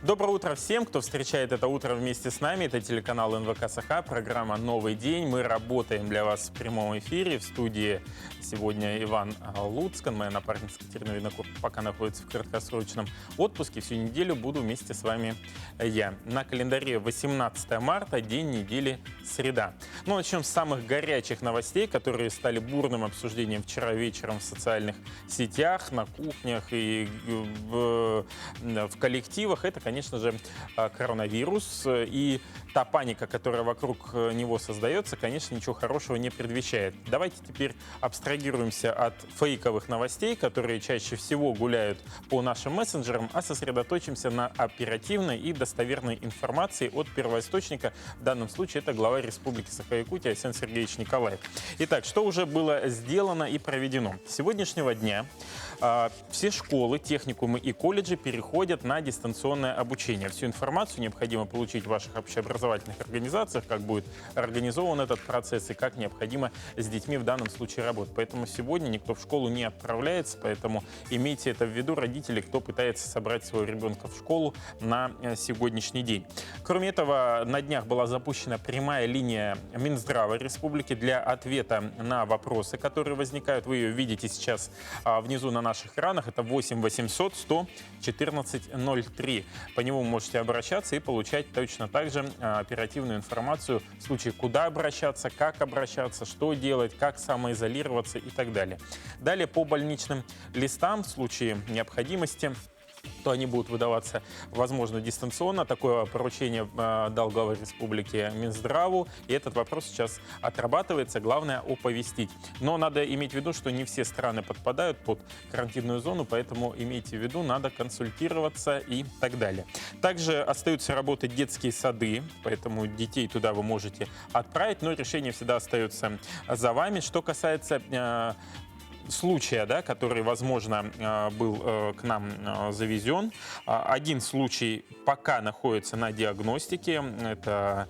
Доброе утро всем, кто встречает это утро вместе с нами. Это телеканал НВК Саха, программа «Новый день». Мы работаем для вас в прямом эфире. В студии сегодня Иван Луцкан, моя напарница Катерина Винокур, пока находится в краткосрочном отпуске. Всю неделю буду вместе с вами я. На календаре 18 марта, день недели, среда. Ну, начнем с самых горячих новостей, которые стали бурным обсуждением вчера вечером в социальных сетях, на кухнях и в коллективах. Это, конечно же, коронавирус. И та паника, которая вокруг него создается, конечно, ничего хорошего не предвещает. Давайте теперь абстрагируемся от фейковых новостей, которые чаще всего гуляют по нашим мессенджерам, а сосредоточимся на оперативной и достоверной информации от первоисточника. В данном случае это глава Республики Саха-Якутия Арсен Сергеевич Николаев. Итак, что уже было сделано и проведено? С сегодняшнего дня все школы, техникумы и колледжи переходят на дистанционное обучение. Всю информацию необходимо получить в ваших общеобразовательных организациях, как будет организован этот процесс и как необходимо с детьми в данном случае работать. Поэтому сегодня никто в школу не отправляется, поэтому имейте это в виду, родители, кто пытается собрать своего ребенка в школу на сегодняшний день. Кроме этого, на днях была запущена прямая линия Минздрава Республики для ответа на вопросы, которые возникают. Вы ее видите сейчас внизу на наших экранах. Это 8 800 100 14 03. По нему вы можете обращаться и получать точно так же оперативную информацию в случае, куда обращаться, как обращаться, что делать, как самоизолироваться и так далее. Далее по больничным листам в случае необходимости, то они будут выдаваться, возможно, дистанционно. Такое поручение дал глава республики Минздраву, и этот вопрос сейчас отрабатывается. Главное — оповестить. Но надо иметь в виду, что не все страны подпадают под карантинную зону, поэтому имейте в виду, надо консультироваться и так далее. Также остаются работать детские сады, поэтому детей туда вы можете отправить, но решение всегда остается за вами. Что касается случая, да, который, возможно, был к нам завезен. Один случай пока находится на диагностике. Это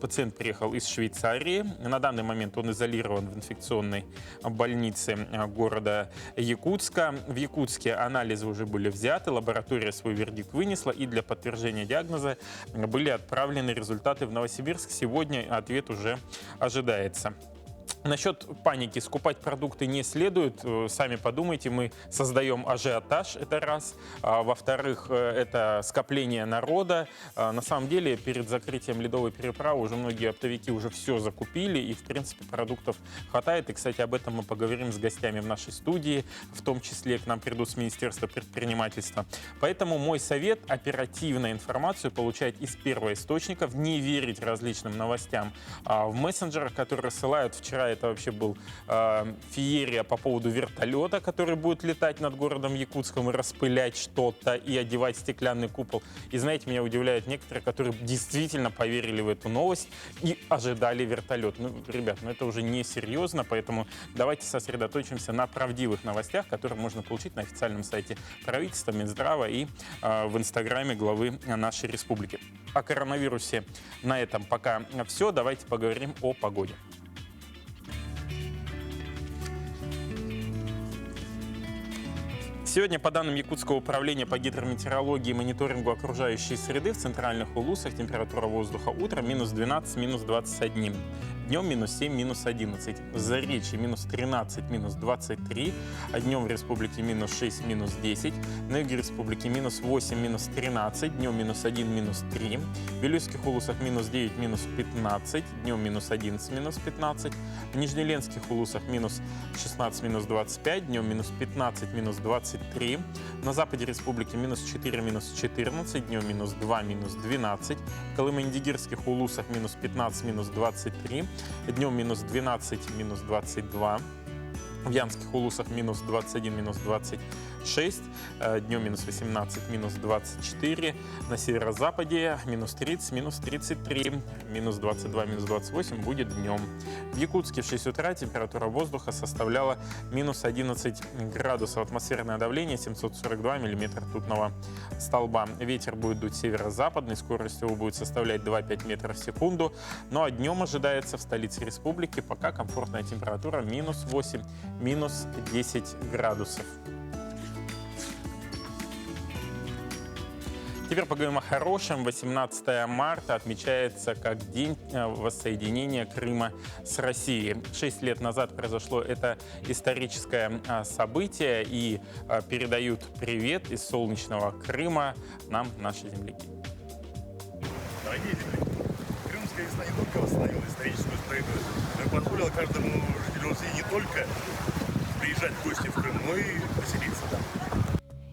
пациент приехал из Швейцарии. На данный момент он изолирован в инфекционной больнице города Якутска. В Якутске анализы уже были взяты, лаборатория свой вердикт вынесла, и для подтверждения диагноза были отправлены результаты в Новосибирск. Сегодня ответ уже ожидается. Насчет паники. Скупать продукты не следует. Сами подумайте, мы создаем ажиотаж, это раз. Во-вторых, это скопление народа. На самом деле, перед закрытием ледовой переправы уже многие оптовики уже все закупили, и, в принципе, продуктов хватает. И, кстати, об этом мы поговорим с гостями в нашей студии, в том числе к нам придут с Министерства предпринимательства. Поэтому мой совет — оперативную информацию получать из первоисточников, не верить различным новостям в мессенджерах, которые рассылают. Вчера это вообще был феерия по поводу вертолета, который будет летать над городом Якутском и распылять что-то, и одевать стеклянный купол. И знаете, меня удивляют некоторые, которые действительно поверили в эту новость и ожидали вертолет. Ну, ребят, это уже несерьезно, поэтому давайте сосредоточимся на правдивых новостях, которые можно получить на официальном сайте правительства, Минздрава и в инстаграме главы нашей республики. О коронавирусе на этом пока все. Давайте поговорим о погоде. Сегодня, по данным Якутского управления по гидрометеорологии и мониторингу окружающей среды, в центральных Улусах температура воздуха утром минус 12, минус 21. Днем минус 7, минус 11. В Заречье минус 13, минус 23. А днем в республике минус 6, минус 10. На юге республики минус 8, минус 13. Днем минус 1, минус 3. В Вилюйских Улусах минус 9, минус 15. Днем минус 11, минус 15. В Нижнеленских Улусах минус 16, минус 25. Днем минус 15, минус 23. На западе республики минус 4, минус 14. Днем минус 2, минус 12. В Колымо-Индигирских Улусах минус 15, минус 23. Днем минус 12, минус 22. В Ямских Улусах минус 21, минус 26. Днем минус 18, минус 24. На северо-западе минус 30, минус 33. Минус 22, минус 28 будет днем. В Якутске в 6 утра температура воздуха составляла минус 11 градусов. Атмосферное давление 742 миллиметра ртутного столба. Ветер будет дуть северо-западный, скорость его будет составлять 2,5 метров в секунду. Ну а днем ожидается в столице республики пока комфортная температура минус 8, минус 10 градусов. Теперь поговорим о хорошем. 18 марта отмечается как День воссоединения Крыма с Россией. 6 лет назад произошло это историческое событие, и передают привет из солнечного Крыма нам наши земляки. Дорогие земляки, крымская весна не только восстановила историческую справедливость, но и позволила каждому жителю России не только приезжать в гости в Крым, но и поселиться там.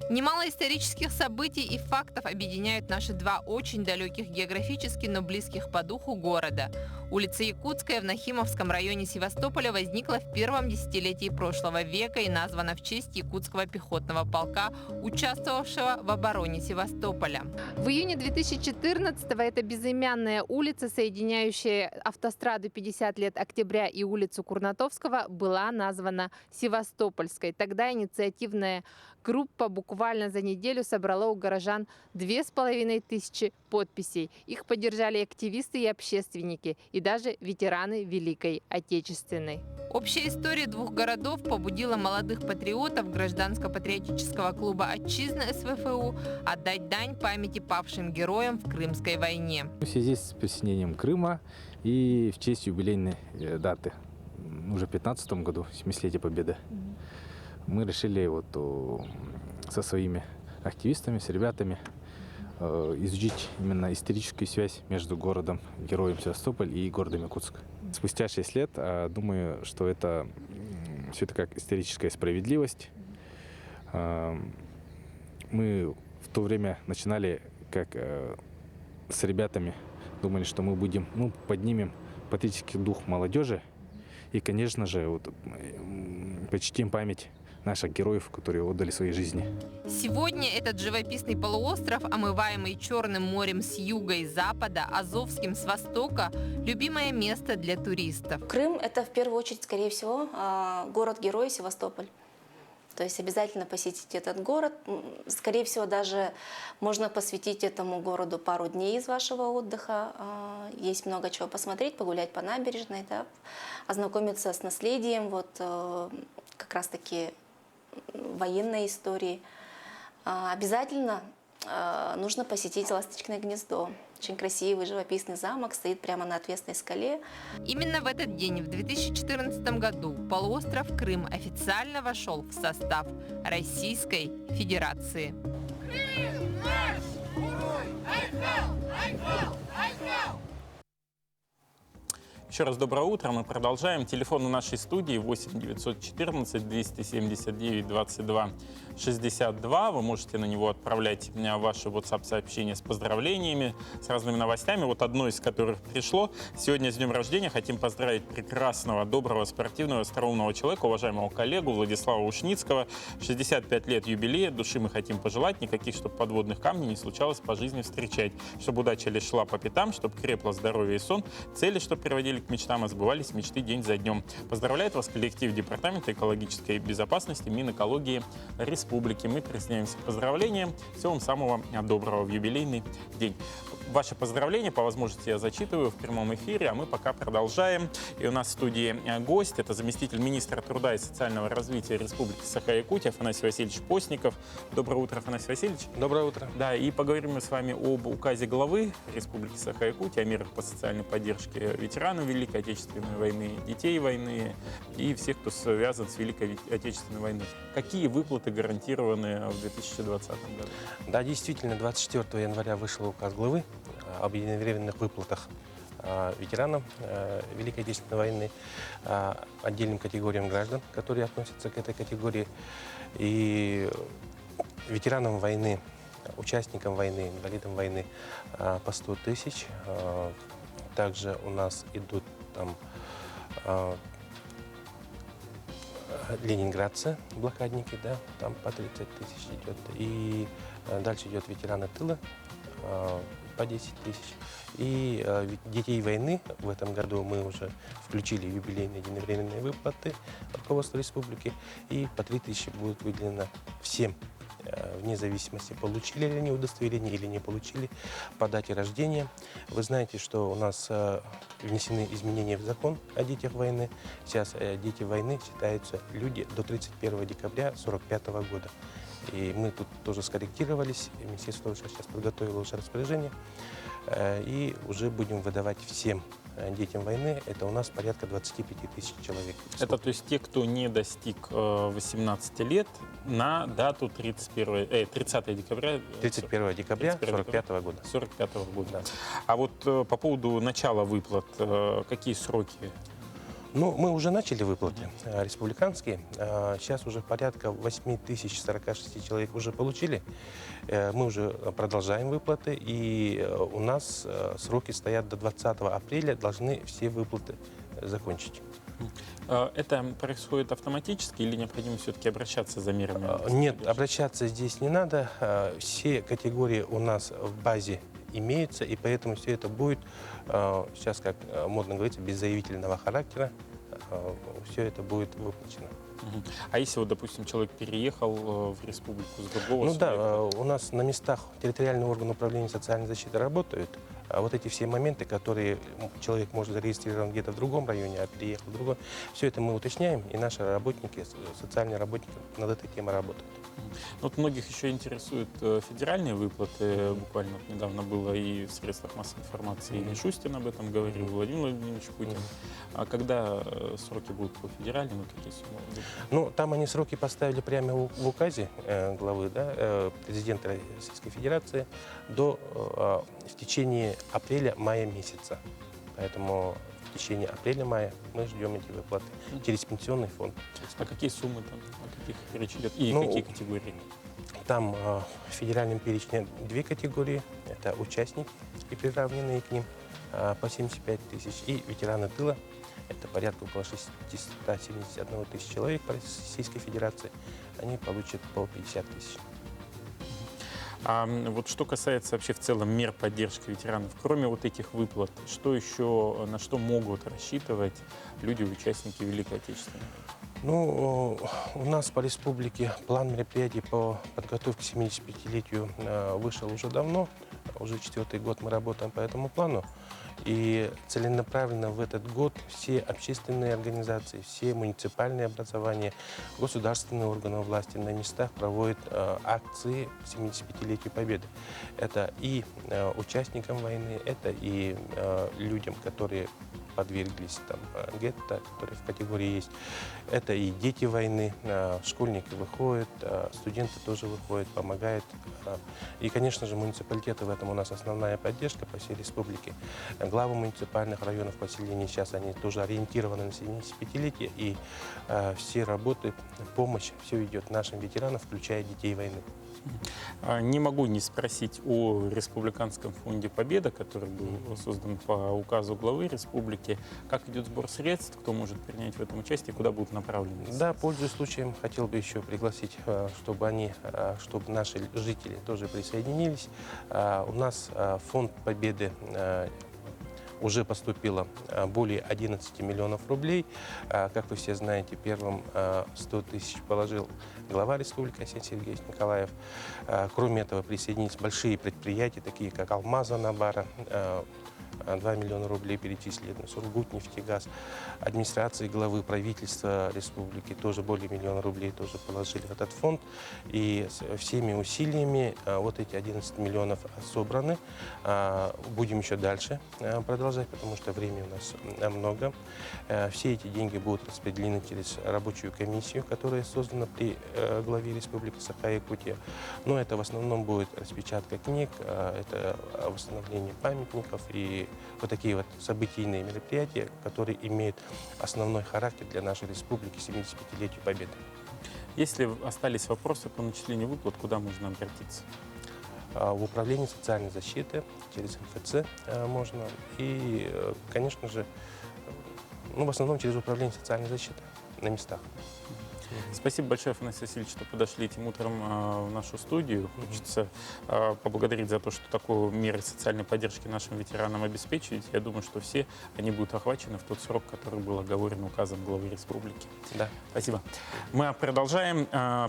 Немало исторических событий и фактов объединяют наши два очень далеких географически, но близких по духу города. Улица Якутская в Нахимовском районе Севастополя возникла в первом десятилетии прошлого века и названа в честь Якутского пехотного полка, участвовавшего в обороне Севастополя. В июне 2014-го эта безымянная улица, соединяющая автостраду 50 лет октября и улицу Курнатовского, была названа Севастопольской. Тогда инициативная группа буквально за неделю собрала у горожан 2500 подписей. Их поддержали активисты и общественники, и даже ветераны Великой Отечественной. Общая история двух городов побудила молодых патриотов гражданско-патриотического клуба «Отчизна» СВФУ отдать дань памяти павшим героям в Крымской войне. В связи с присоединением Крыма и в честь юбилейной даты, уже в 2015 году, 70-летие Победы, мы решили со своими активистами, с ребятами изучить именно историческую связь между городом героем Севастополь и городом Якутск. Спустя 6 лет, думаю, что это все это как историческая справедливость. Мы в то время начинали как с ребятами, думали, что мы поднимем патриотический дух молодежи и, конечно же, почтим память наших героев, которые отдали свои жизни. Сегодня этот живописный полуостров, омываемый Черным морем с юга и запада, Азовским с востока, любимое место для туристов. Крым – это в первую очередь, скорее всего, город-герой Севастополь. То есть обязательно посетить этот город. Скорее всего, даже можно посвятить этому городу пару дней из вашего отдыха. Есть много чего посмотреть, погулять по набережной, да, ознакомиться с наследием, как раз-таки военной истории. Обязательно нужно посетить Ласточкино гнездо. Очень красивый живописный замок, стоит прямо на отвесной скале. Именно в этот день, в 2014 году, полуостров Крым официально вошел в состав Российской Федерации. Крым наш! Герой! Айхал! Еще раз доброе утро. Мы продолжаем. Телефон у нашей студии 8 914 279 22 62. Вы можете на него отправлять ваши WhatsApp-сообщения с поздравлениями, с разными новостями. Вот одно из которых пришло. Сегодня с днем рождения хотим поздравить прекрасного, доброго, спортивного, остроумного человека, уважаемого коллегу Владислава Ушницкого. 65 лет юбилея. Души мы хотим пожелать. Никаких, чтобы подводных камней не случалось по жизни встречать. Чтобы удача лишь шла по пятам, чтобы крепло здоровье и сон. Цели, чтобы приводили к мечтам, а сбывались мечты день за днем. Поздравляет вас коллектив Департамента экологической безопасности Минэкологии Республики. Мы присоединяемся к поздравлениям. Всего вам самого доброго в юбилейный день. Ваши поздравления по возможности я зачитываю в прямом эфире, а мы пока продолжаем. И у нас в студии гость, это заместитель министра труда и социального развития Республики Саха-Якутия Афанасий Васильевич Постников. Доброе утро, Афанасий Васильевич. Доброе утро. Да, и поговорим мы с вами об указе главы Республики Саха-Якутия о мерах по социальной поддержке ветеранов Великой Отечественной войны, детей войны и всех, кто связан с Великой Отечественной войной. Какие выплаты гарантированы в 2020 году? Да, действительно, 24 января вышел указ главы об единовременных выплатах ветеранам Великой Отечественной войны, отдельным категориям граждан, которые относятся к этой категории, и ветеранам войны, участникам войны, инвалидам войны по 100 тысяч. Также у нас идут там ленинградцы, блокадники, да, там по 30 тысяч идет. И дальше идет ветераны тыла по 10 тысяч. И детей войны в этом году мы уже включили в юбилейные единовременные выплаты руководства республики. И по 3 тысячи будет выделено всем, вне зависимости, получили ли они удостоверение или не получили, по дате рождения. Вы знаете, что у нас внесены изменения в закон о детях войны. Сейчас дети войны считаются люди до 31 декабря 1945 года. И мы тут тоже скорректировались. И Министерство труда сейчас подготовило уже распоряжение. И уже будем выдавать всем детям войны. Это у нас порядка 25 тысяч человек. Это то есть те, кто не достиг 18 лет на дату 30 декабря 31 декабря 1945 года. 45 года. Да. А вот по поводу начала выплат, какие сроки? Ну, мы уже начали выплаты республиканские. Сейчас уже порядка 8046 человек уже получили. Мы уже продолжаем выплаты. И у нас сроки стоят до 20 апреля. Должны все выплаты закончить. Это происходит автоматически или необходимо все-таки обращаться за мерами? Нет, обращаться здесь не надо. Все категории у нас в базе имеются, и поэтому все это будет, сейчас, как модно говорится, без заявительного характера. Все это будет выплачено. А если, вот, допустим, человек переехал в республику с другого Ну да, у нас на местах территориальный орган управления социальной защиты работают. А вот эти все моменты, которые человек может зарегистрирован где-то в другом районе, а переехал в другой, все это мы уточняем, и наши работники, социальные работники над этой темой работают. Вот многих еще интересуют федеральные выплаты. Буквально вот недавно было и в средствах массовой информации, и Мишустин об этом говорил, Владимир Владимирович Путин. А когда сроки будут по федеральным, и какие суммы будут? Ну, там они сроки поставили прямо в указе главы, да, президента Российской Федерации в течение апреля-мая месяца. Поэтому в течение апреля-мая мы ждем эти выплаты через пенсионный фонд. А какие суммы там, о каких речь идет, и Ну, какие категории? Там в федеральном перечне две категории. Это участники и приравненные к ним по 75 тысяч, и ветераны тыла. Это порядка около 671 тысяч человек по Российской Федерации. Они получат по 50 тысяч. А вот что касается вообще в целом мер поддержки ветеранов, кроме вот этих выплат, что еще, на что могут рассчитывать люди, участники Великой Отечественной? Ну, у нас по республике план мероприятий по подготовке к 75-летию вышел уже давно. Уже 4-й год мы работаем по этому плану. И целенаправленно в этот год все общественные организации, все муниципальные образования, государственные органы власти на местах проводят акции к 75-летию Победы. Это и участникам войны, это и людям, которые подверглись там гетто, которые в категории есть. Это и дети войны, школьники выходят, студенты тоже выходят, помогают. И, конечно же, муниципалитеты в этом у нас основная поддержка по всей республике. Главы муниципальных районов поселений сейчас они тоже ориентированы на 75-летие, и все работы, помощь, все идет нашим ветеранам, включая детей войны. Не могу не спросить о Республиканском фонде «Победа», который был создан по указу главы республики. Как идет сбор средств, кто может принять в этом участие, куда будут направлены? Да, пользуясь случаем, хотел бы еще пригласить, чтобы наши жители тоже присоединились. У нас в фонд «Победы» уже поступило более 11 миллионов рублей. Как вы все знаете, первым 100 тысяч положил глава республики Арсений Сергеевич Николаев. Кроме этого, присоединились большие предприятия, такие как «Алмаза-Набара», 2 миллиона рублей перечислили, «Сургутнефтегаз», администрации главы правительства республики тоже более миллиона рублей тоже положили в этот фонд. И всеми усилиями вот эти 11 миллионов собраны. Будем еще дальше продолжать, потому что времени у нас много. Все эти деньги будут распределены через рабочую комиссию, которая создана при главе республики Саха-Якутия. Но это в основном будет распечатка книг, это восстановление памятников и вот такие вот событийные мероприятия, которые имеют основной характер для нашей республики 75-летию Победы. Если остались вопросы по начислению выплат, куда можно обратиться? В управлении социальной защиты, через МФЦ можно. И, конечно же, в основном через управление социальной защиты на местах. Спасибо большое, Афанасий Васильевич, что подошли этим утром в нашу студию. Хочется поблагодарить за то, что такую меры социальной поддержки нашим ветеранам обеспечиваете. Я думаю, что все они будут охвачены в тот срок, который был оговорен указом главы республики. Да. Спасибо. Мы продолжаем.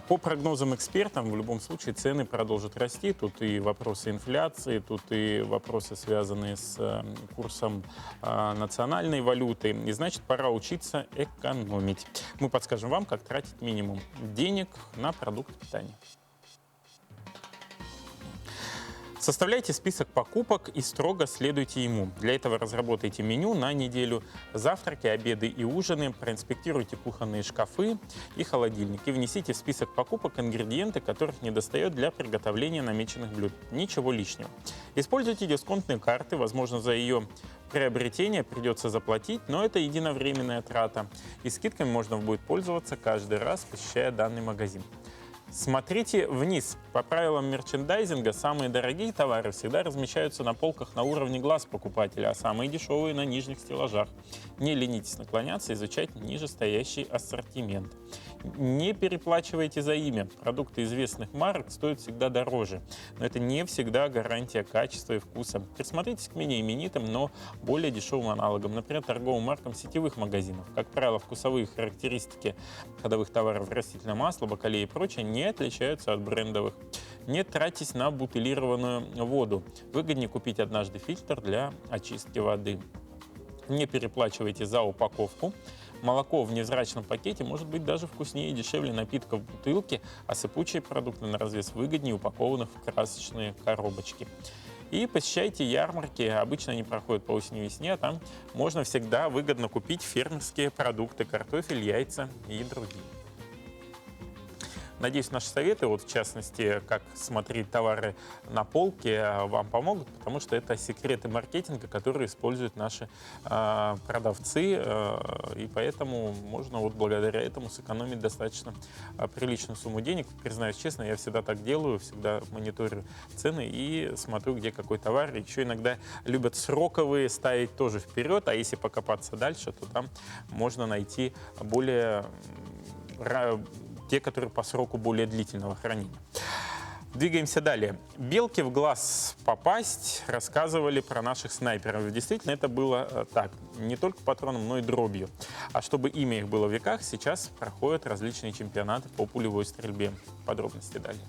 По прогнозам экспертов, в любом случае цены продолжат расти. Тут и вопросы инфляции, тут и вопросы, связанные с курсом национальной валюты. И значит, пора учиться экономить. Мы подскажем вам, как тратить минимум денег на продукты питания. Составляйте список покупок и строго следуйте ему. Для этого разработайте меню на неделю, завтраки, обеды и ужины, проинспектируйте кухонные шкафы и холодильник и внесите в список покупок ингредиенты, которых недостает для приготовления намеченных блюд. Ничего лишнего. Используйте дисконтные карты, возможно, за ее приобретение придется заплатить, но это единовременная трата, и скидками можно будет пользоваться каждый раз, посещая данный магазин. Смотрите вниз. По правилам мерчендайзинга, самые дорогие товары всегда размещаются на полках на уровне глаз покупателя, а самые дешевые на нижних стеллажах. Не ленитесь наклоняться и изучать нижестоящий ассортимент. Не переплачивайте за имя. Продукты известных марок стоят всегда дороже, но это не всегда гарантия качества и вкуса. Присмотритесь к менее именитым, но более дешевым аналогам, например, торговым маркам сетевых магазинов. Как правило, вкусовые характеристики ходовых товаров, растительное масло, бакалеи и прочее не отличаются от брендовых. Не тратьтесь на бутылированную воду. Выгоднее купить однажды фильтр для очистки воды. Не переплачивайте за упаковку. Молоко в невзрачном пакете может быть даже вкуснее и дешевле напитка в бутылке, а сыпучие продукты на развес выгоднее упакованных в красочные коробочки. И посещайте ярмарки. Обычно они проходят по осени-весне, а там можно всегда выгодно купить фермерские продукты, картофель, яйца и другие. Надеюсь, наши советы, вот в частности, как смотреть товары на полке, вам помогут, потому что это секреты маркетинга, которые используют наши продавцы, и поэтому можно вот благодаря этому сэкономить достаточно приличную сумму денег. Признаюсь честно, я всегда так делаю, всегда мониторю цены и смотрю, где какой товар. Еще иногда любят сроковые ставить тоже вперед, а если покопаться дальше, то там можно найти более те, которые по сроку более длительного хранения. Двигаемся далее. Белки в глаз попасть, рассказывали про наших снайперов. Действительно, это было так. Не только патроном, но и дробью. А чтобы имя их было в веках, сейчас проходят различные чемпионаты по пулевой стрельбе. Подробности далее.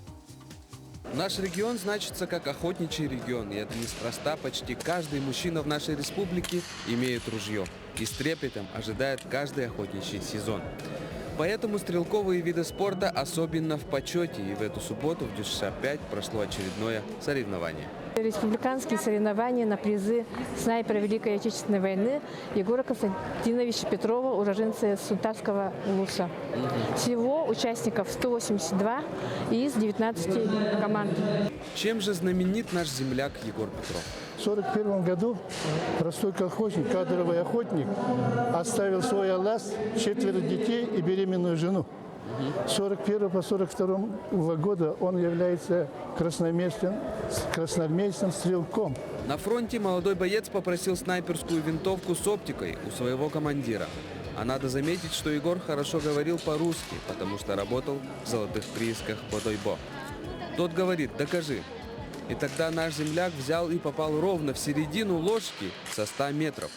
Наш регион значится как охотничий регион, и это неспроста. Почти каждый мужчина в нашей республике имеет ружье и с трепетом ожидает каждый охотничий сезон. Поэтому стрелковые виды спорта особенно в почете, и в эту субботу в Дюшес-5 прошло очередное соревнование. Республиканские соревнования на призы снайпера Великой Отечественной войны Егора Константиновича Петрова, уроженца Сунтарского улуса. Всего участников 182 из 19 команд. Чем же знаменит наш земляк Егор Петров? В 1941 году простой колхозник, кадровый охотник, оставил свой аллас, 4 детей и беременную жену. С 1941 по 1942 года он является красноармейским стрелком. На фронте молодой боец попросил снайперскую винтовку с оптикой у своего командира. А надо заметить, что Егор хорошо говорил по-русски, потому что работал в золотых приисках Бодойбо. Тот говорит: «Докажи». И тогда наш земляк взял и попал ровно в середину ложки со 100 метров.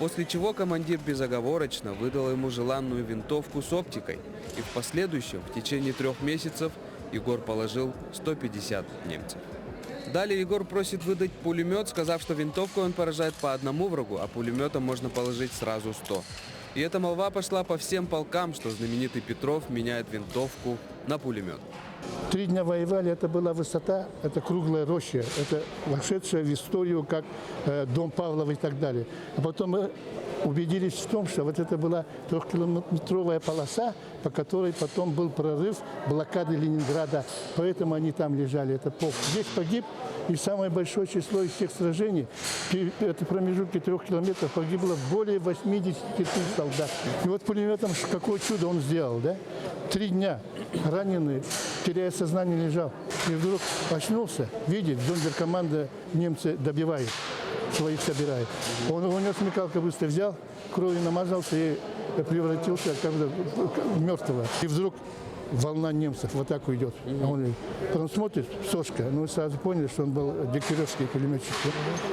После чего командир безоговорочно выдал ему желанную винтовку с оптикой. И в последующем, в течение 3 месяцев, Егор положил 150 немцев. Далее Егор просит выдать пулемет, сказав, что винтовкой он поражает по одному врагу, а пулеметом можно положить сразу 100. И эта молва пошла по всем полкам, что знаменитый Петров меняет винтовку на пулемет. 3 дня воевали, это была высота, это круглая роща, это вошедшая в историю как дом Павлова и так далее. А потом мы убедились в том, что вот это была 3-километровая полоса, по которой потом был прорыв блокады Ленинграда. Поэтому они там лежали, это полк. Здесь погиб, и самое большое число из всех сражений, в этой промежутке 3 километров погибло более 80 тысяч солдат. И вот пулеметом какое чудо он сделал, да? 3 дня раненый, теряя сознание, лежал. И вдруг очнулся, видит, зондеркоманда немцы добивают, своих собирает. Он унес смекалку, быстро взял, кровью намазался и превратился как бы в мертвого. И вдруг волна немцев в атаку идет. Он смотрит, сошка, ну сразу поняли, что он был дегтяревский пулеметчик.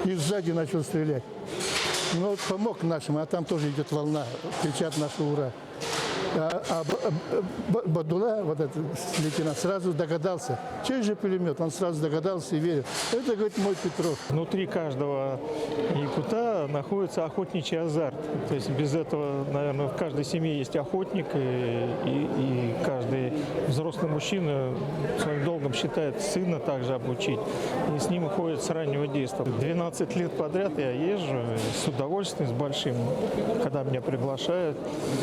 И сзади начал стрелять. Ну, помог нашим, а там тоже идет волна, кричат наши ура. Бадула, вот этот лейтенант, сразу догадался. Чей же пулемет? Он сразу догадался и верил. Это, говорит, мой Петров. Внутри каждого якута находится охотничий азарт. То есть без этого, наверное, в каждой семье есть охотник, и каждый взрослый мужчина своим долгом считает сына также обучить. И с ним ходит с раннего детства. 12 лет подряд я езжу с удовольствием, с большим, когда меня приглашают.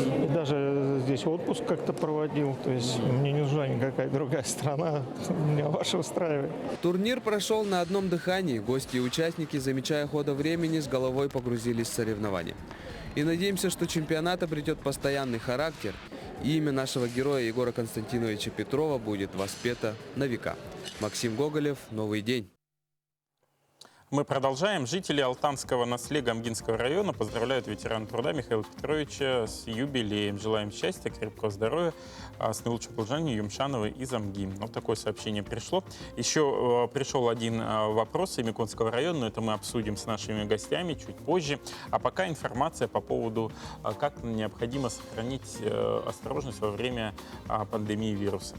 И даже здесь отпуск как-то проводил. То есть мне не нужна никакая другая страна. Меня ваша устраивает. Турнир прошел на одном дыхании. Гости и участники, замечая хода времени, с головой погрузились в соревнования. И надеемся, что чемпионат обретет постоянный характер, и имя нашего героя Егора Константиновича Петрова будет воспето на века. Максим Гоголев, «Новый день». Мы продолжаем. Жители Алтанского наследия Амгинского района поздравляют ветерана труда Михаила Петровича с юбилеем. Желаем счастья, крепкого здоровья, с наилучшим пожеланием Юмшановой из Амгин. Вот такое сообщение пришло. Еще пришел один вопрос из Миконского района, но это мы обсудим с нашими гостями чуть позже. А пока информация по поводу, как необходимо сохранить осторожность во время пандемии вируса.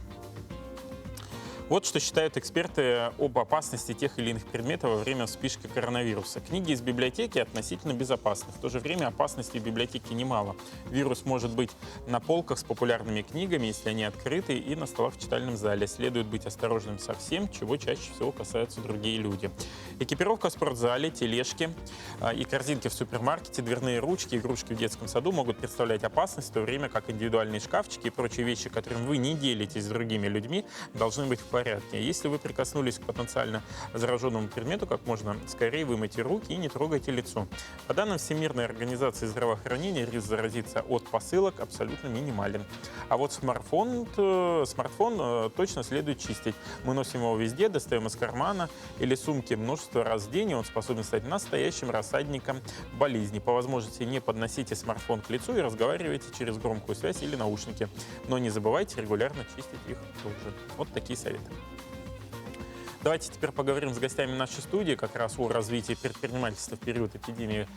Вот что считают эксперты об опасности тех или иных предметов во время вспышки коронавируса. Книги из библиотеки относительно безопасны. В то же время опасности в библиотеке немало. Вирус может быть на полках с популярными книгами, если они открыты, и на столах в читальном зале. Следует быть осторожным со всем, чего чаще всего касаются другие люди. Экипировка в спортзале, тележки и корзинки в супермаркете, дверные ручки, игрушки в детском саду могут представлять опасность, в то время как индивидуальные шкафчики и прочие вещи, которыми вы не делитесь с другими людьми, должны быть в порядке. Если вы прикоснулись к потенциально зараженному предмету, как можно скорее вымойте руки и не трогайте лицо. По данным Всемирной организации здравоохранения, риск заразиться от посылок абсолютно минимален. А вот смартфон точно следует чистить. Мы носим его везде, достаем из кармана или сумки множество раз в день, и он способен стать настоящим рассадником болезни. По возможности не подносите смартфон к лицу и разговаривайте через громкую связь или наушники. Но не забывайте регулярно чистить их тоже. Вот такие советы. Давайте теперь поговорим с гостями нашей студии как раз о развитии предпринимательства в период эпидемии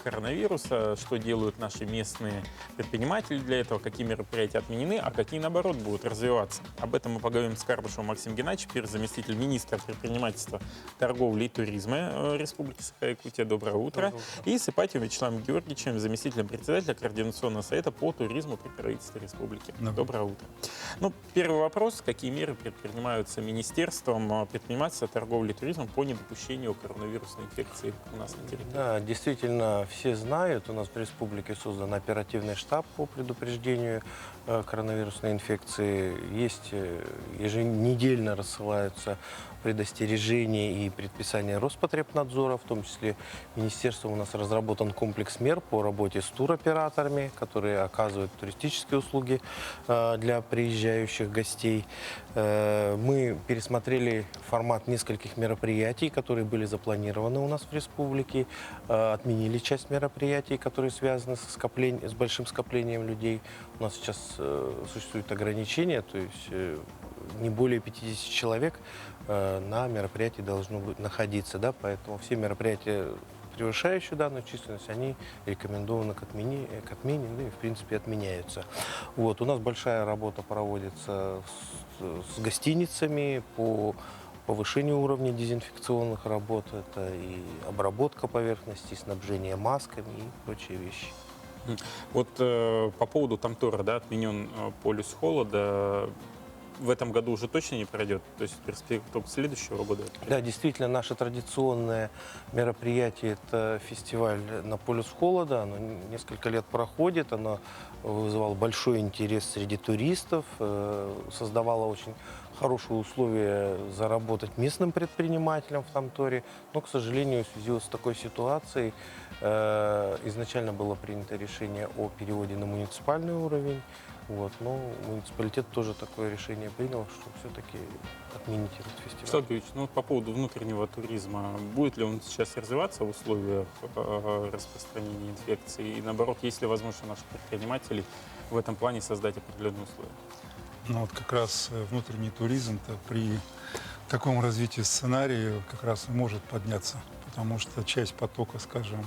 коронавируса, что делают наши местные предприниматели для этого, какие мероприятия отменены, а какие, наоборот, будут развиваться. Об этом мы поговорим с Карбышевым Максимом Геннадьевичем, первый заместитель министра предпринимательства, торговли и туризма Республики Саха-Якутия. Доброе утро. И с Ипатиевым Вячеславом Георгиевичем, заместителем председателя Координационного совета по туризму при правительстве Республики. Доброе утро. Ну, первый вопрос. Какие меры предпринимаются министерством предпринимательства, торговли и туризма по недопущению коронавирусной инфекции у нас на территории? Да, действительно, все знают, у нас в республике создан оперативный штаб по предупреждению коронавирусной инфекции. Есть еженедельно рассылаются предостережения и предписания Роспотребнадзора, в том числе министерством у нас разработан комплекс мер по работе с туроператорами, которые оказывают туристические услуги для приезжающих гостей. Мы пересмотрели формат нескольких мероприятий, которые были запланированы у нас в республике, отменили часть мероприятий, которые связаны с большим скоплением людей. У нас сейчас существуют ограничения, то есть не более 50 человек на мероприятии должно быть находиться, да, поэтому все мероприятия, превышающие данную численность, они рекомендованы к отмене, да, и в принципе отменяются. Вот, у нас большая работа проводится с гостиницами по повышению уровня дезинфекционных работ, это и обработка поверхностей, снабжение масками и прочие вещи. Вот по поводу Тамтора, да, отменен полюс холода. В этом году уже точно не пройдет? То есть перспектива следующего года? Да, действительно, наше традиционное мероприятие – это фестиваль на полюс холода. Оно несколько лет проходит, оно вызывало большой интерес среди туристов, создавало очень хорошие условия заработать местным предпринимателям в Тамторе. Но, к сожалению, в связи с такой ситуацией изначально было принято решение о переводе на муниципальный уровень. Вот, но муниципалитет тоже такое решение принял, что все-таки отменить этот фестиваль. Вячеслав Георгиевич, ну, по поводу внутреннего туризма, будет ли он сейчас развиваться в условиях распространения инфекции? И наоборот, есть ли возможность у наших предпринимателей в этом плане создать определенные условия? Ну вот как раз внутренний туризм-то при таком развитии сценария как раз и может подняться. Потому что часть потока, скажем,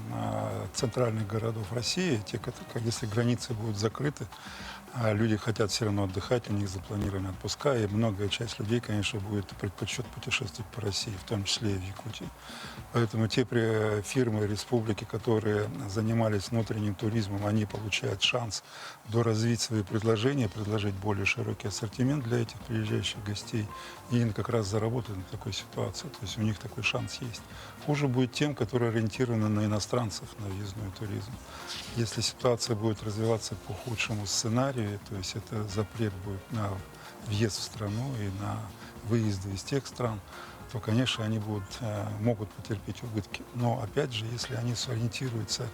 центральных городов России, те, если границы будут закрыты, А люди хотят все равно отдыхать, у них запланированы отпуска, и многая часть людей, конечно, будет предпочет путешествовать по России, в том числе и в Якутии. Поэтому те фирмы, республики, которые занимались внутренним туризмом, они получают шанс доразвить свои предложения, предложить более широкий ассортимент для этих приезжающих гостей, и как раз заработать на такой ситуации. То есть у них такой шанс есть. Хуже будет тем, которые ориентированы на иностранцев, на въездной туризм. Если ситуация будет развиваться по худшему сценарию, то есть это запрет будет на въезд в страну и на выезды из тех стран, то, конечно, они могут потерпеть убытки. Но, опять же, если они сориентируются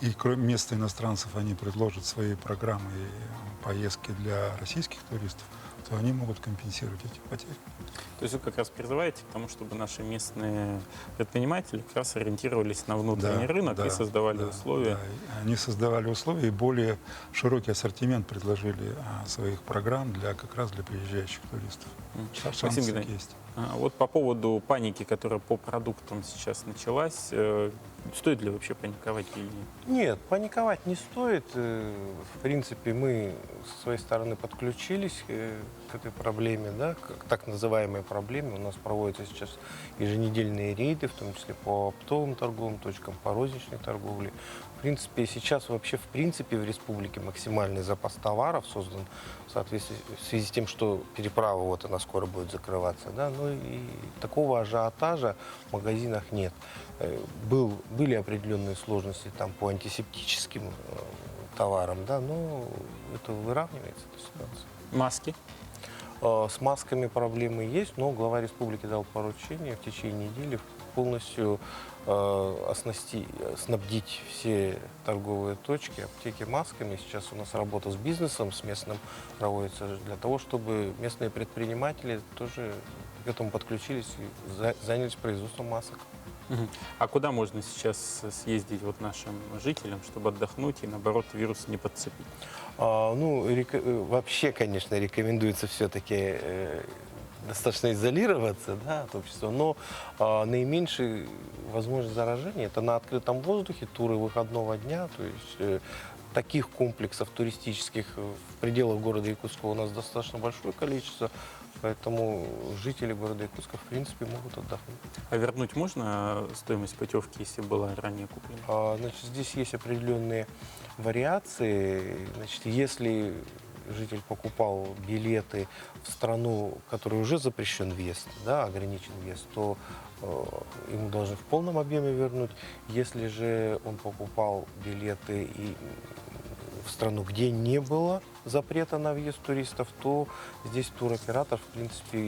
и кроме места иностранцев они предложат свои программы и поездки для российских туристов, то они могут компенсировать эти потери. То есть вы как раз призываете к тому, чтобы наши местные предприниматели как раз ориентировались на внутренний рынок и создавали условия. Да. Они создавали условия и более широкий ассортимент предложили своих программ как раз для приезжающих туристов. Максим Геннадьевич, есть. Вот по поводу паники, которая по продуктам сейчас началась, стоит ли вообще паниковать или нет? Нет, паниковать не стоит. В принципе, мы со своей стороны подключились к этой проблеме, да, к так называемой проблеме. У нас проводятся сейчас еженедельные рейды, в том числе по оптовым торговым точкам, по розничной торговле. В принципе, сейчас вообще в республике максимальный запас товаров создан в соответствии в связи с тем, что переправа вот она скоро будет закрываться, да, ну и такого ажиотажа в магазинах нет. Были определенные сложности там по антисептическим товарам, да, но это выравнивается, эта ситуация. Маски? С масками проблемы есть, но глава республики дал поручение в течение недели полностью снабдить все торговые точки, аптеки масками. Сейчас у нас работа с бизнесом, с местным проводится для того, чтобы местные предприниматели тоже к этому подключились и занялись производством масок. А куда можно сейчас съездить вот нашим жителям, чтобы отдохнуть и, наоборот, вирус не подцепить? Вообще, конечно, рекомендуется все-таки достаточно изолироваться, да, от общества, но наименьшая возможность заражения – это на открытом воздухе, туры выходного дня, то есть таких комплексов туристических в пределах города Якутска у нас достаточно большое количество, поэтому жители города Якутска, в принципе, могут отдохнуть. А вернуть можно стоимость путевки, если была ранее куплена? Значит, здесь есть определенные вариации. Значит, если житель покупал билеты в страну, в которой уже запрещен въезд, да, ограничен въезд, то ему должны в полном объеме вернуть. Если же он покупал билеты в страну, где не было запрета на въезд туристов, то здесь туроператор, в принципе,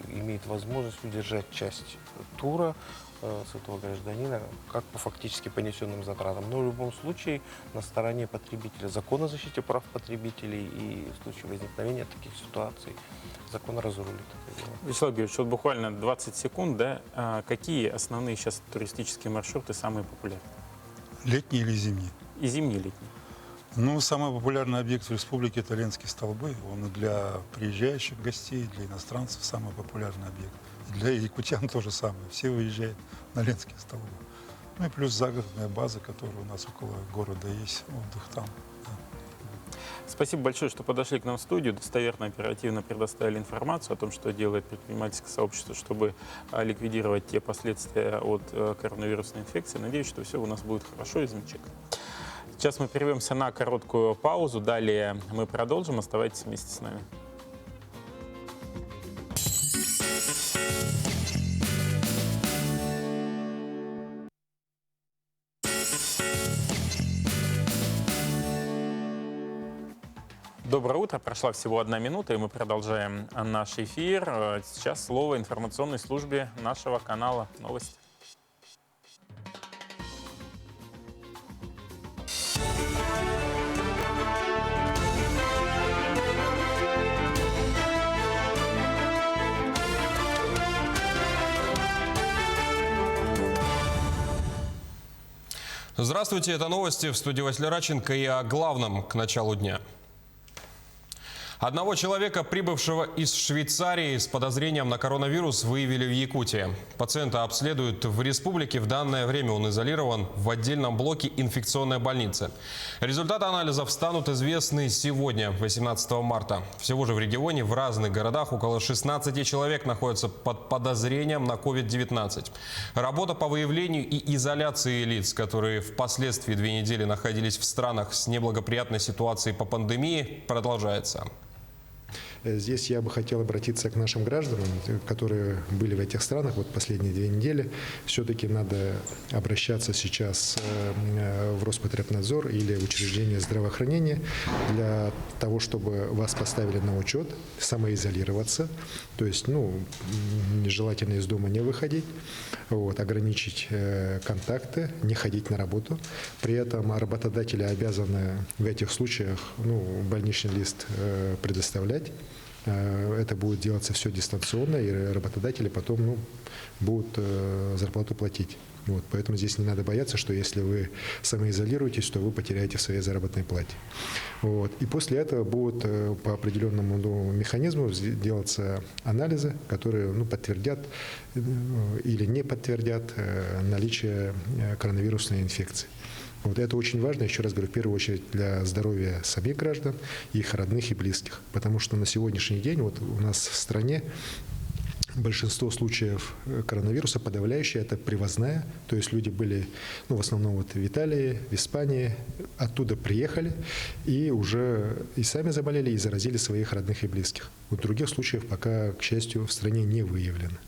имеет возможность удержать часть тура с этого гражданина, как по фактически понесенным затратам. Но в любом случае на стороне потребителя закон о защите прав потребителей, и в случае возникновения таких ситуаций закон разрулит это дело. Вячеслав Георгиевич, вот буквально 20 секунд, да, какие основные сейчас туристические маршруты самые популярные? Летние или зимние? И зимние, и летние. Ну, самый популярный объект в республике – это Ленские столбы. Он и для приезжающих гостей, для иностранцев самый популярный объект. И для якутян то же самое. Все уезжают на Ленские столбы. Ну и плюс загородная база, которая у нас около города есть, отдых там. Да. Спасибо большое, что подошли к нам в студию, достоверно, оперативно предоставили информацию о том, что делает предпринимательское сообщество, чтобы ликвидировать те последствия от коронавирусной инфекции. Надеюсь, что все у нас будет хорошо и замечательно. Сейчас мы прервемся на короткую паузу. Далее мы продолжим. Оставайтесь вместе с нами. Доброе утро. Прошла всего 1 минута, и мы продолжаем наш эфир. Сейчас слово информационной службе нашего канала «Новости». Здравствуйте, это новости, в студии Василий Раченко, и о главном к началу дня. Одного человека, прибывшего из Швейцарии с подозрением на коронавирус, выявили в Якутии. Пациента обследуют в республике. В данное время он изолирован в отдельном блоке инфекционной больницы. Результаты анализов станут известны сегодня, 18 марта. Всего же в регионе в разных городах около 16 человек находятся под подозрением на COVID-19. Работа по выявлению и изоляции лиц, которые впоследствии 2 недели находились в странах с неблагоприятной ситуацией по пандемии, продолжается. Здесь я бы хотел обратиться к нашим гражданам, которые были в этих странах вот последние 2 недели. Все-таки надо обращаться сейчас в Роспотребнадзор или в учреждение здравоохранения для того, чтобы вас поставили на учет, самоизолироваться, то есть, нежелательно из дома не выходить, ограничить контакты, не ходить на работу. При этом работодатели обязаны в этих случаях больничный лист предоставлять. Это будет делаться все дистанционно, и работодатели потом будут зарплату платить. Поэтому здесь не надо бояться, что если вы самоизолируетесь, то вы потеряете в своей заработной плате. И после этого будут по определенному механизму делаться анализы, которые подтвердят или не подтвердят наличие коронавирусной инфекции. Это очень важно, еще раз говорю, в первую очередь для здоровья самих граждан, их родных и близких. Потому что на сегодняшний день у нас в стране большинство случаев коронавируса подавляющее – это привозная. То есть люди были в основном в Италии, в Испании, оттуда приехали и уже и сами заболели, и заразили своих родных и близких. Других случаев пока, к счастью, в стране не выявлено.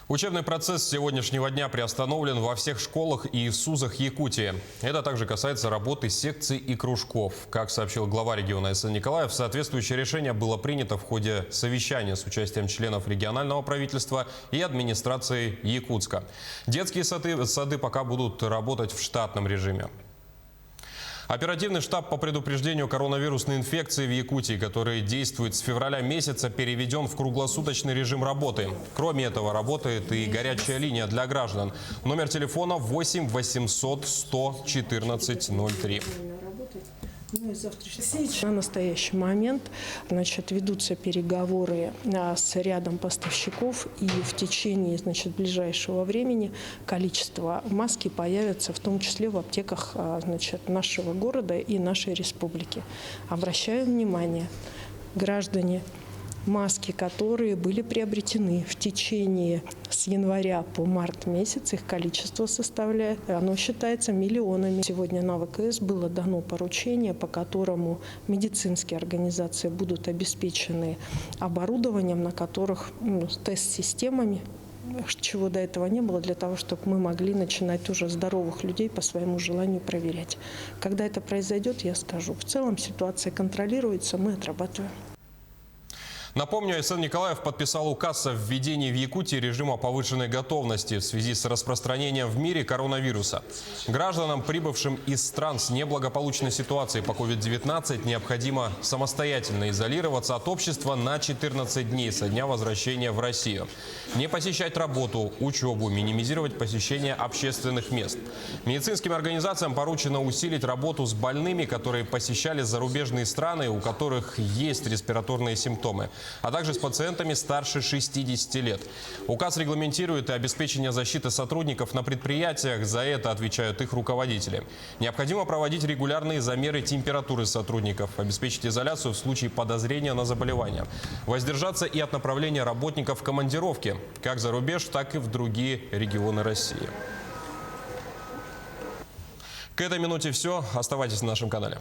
Учебный процесс с сегодняшнего дня приостановлен во всех школах и СУЗах Якутии. Это также касается работы секций и кружков. Как сообщил глава региона Айсен Николаев, соответствующее решение было принято в ходе совещания с участием членов регионального правительства и администрации Якутска. Детские сады пока будут работать в штатном режиме. Оперативный штаб по предупреждению коронавирусной инфекции в Якутии, который действует с февраля месяца, переведен в круглосуточный режим работы. Кроме этого, работает и горячая линия для граждан. Номер телефона 8 800 114 03. На настоящий момент ведутся переговоры с рядом поставщиков, и в течение ближайшего времени количество маски появится, в том числе в аптеках нашего города и нашей республики. Обращаю внимание, граждане, маски, которые были приобретены в течение с января по март месяц, их количество считается миллионами. Сегодня на ВКС было дано поручение, по которому медицинские организации будут обеспечены оборудованием, на которых тест-системами, чего до этого не было, для того, чтобы мы могли начинать уже здоровых людей по своему желанию проверять. Когда это произойдет, я скажу. В целом ситуация контролируется, мы отрабатываем. Напомню, Айсен Николаев подписал указ о введении в Якутии режима повышенной готовности в связи с распространением в мире коронавируса. Гражданам, прибывшим из стран с неблагополучной ситуацией по COVID-19, необходимо самостоятельно изолироваться от общества на 14 дней со дня возвращения в Россию. Не посещать работу, учебу, минимизировать посещение общественных мест. Медицинским организациям поручено усилить работу с больными, которые посещали зарубежные страны, у которых есть респираторные симптомы, а также с пациентами старше 60 лет. Указ регламентирует и обеспечение защиты сотрудников на предприятиях. За это отвечают их руководители. Необходимо проводить регулярные замеры температуры сотрудников, обеспечить изоляцию в случае подозрения на заболевание, воздержаться и от направления работников в командировки, как за рубеж, так и в другие регионы России. К этой минуте все. Оставайтесь на нашем канале.